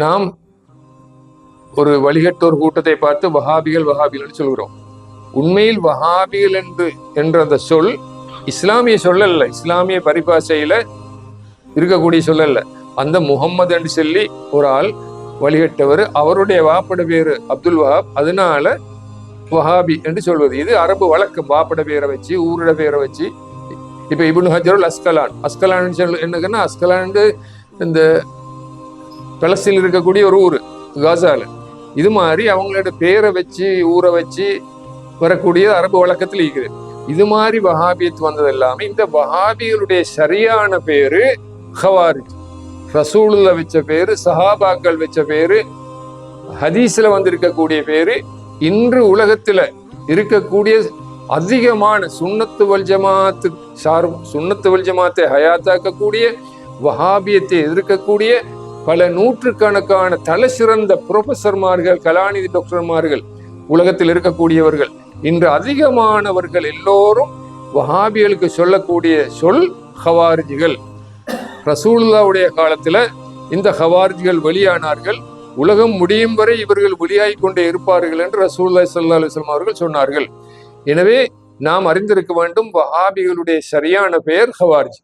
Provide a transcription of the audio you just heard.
நாம் ஒரு வழிகட்டோர் கூட்டத்தை பார்த்து வஹாபிகள் வஹாபிகள் சொல்கிறோம். உண்மையில் வஹாபிகள் என்ற அந்த சொல் இஸ்லாமிய சொல்லல்ல, இஸ்லாமிய பரிபாஷையில இருக்கக்கூடிய சொல்லல்ல. அந்த முகம்மது என்று சொல்லி ஒரு ஆள் வழிகட்டவர், அவருடைய வாப்பட பேரு அப்துல் வஹாப், அதனால வஹாபி என்று சொல்வது. இது அரபு வழக்கம். வாப்பட பேரை வச்சு ஊரோட பேரை வச்சு. இப்ப இப்னு ஹஜருல் அஸ்கலான் என்னன்னா, அஸ்கலான் இந்த பலஸ்தீனில் இருக்கக்கூடிய ஒரு ஊர் காசால. இது மாதிரி அவங்களோட பேரை வச்சு ஊரை வச்சு வரக்கூடிய அரபு வழக்கத்தில் இருக்குது. இது மாதிரி வஹாபியத் வந்தது எல்லாமே. இந்த வஹாபிகளுடைய சரியான பேரு ஹவாரிஜ். ரசூலுல்லா வச்ச பேரு, சஹாபாக்கள் வச்ச பேரு, ஹதீஸ்ல வந்திருக்கக்கூடிய பேரு, இன்று உலகத்துல இருக்கக்கூடிய அதிகமான சுன்னத்து வல் ஜமாத்தை ஹயாத்தாக்கக்கூடிய, வஹாபியத்தை எதிர்க்கக்கூடிய பல நூற்றுக்கணக்கான தலை சிறந்த புரொஃபசர்மார்கள், கலாநிதி டாக்டர்மார்கள் உலகத்தில் இருக்கக்கூடியவர்கள், இன்று அதிகமானவர்கள் எல்லோரும் வஹாபிகளுக்கு சொல்லக்கூடிய சொல் ஹவாரிஜிகள். ரசூலுல்லாவுடைய காலத்துல இந்த ஹவாரிஜிகள் வெளியானார்கள். உலகம் முடியும் வரை இவர்கள் வெளியாகி கொண்டே இருப்பார்கள் என்று ரசூலுல்லாஹி ஸல்லல்லாஹு அலைஹி வஸல்லம் அவர்கள் சொன்னார்கள். எனவே நாம் அறிந்திருக்க வேண்டும், வஹாபிகளுடைய சரியான பெயர் ஹவாரிஜ்.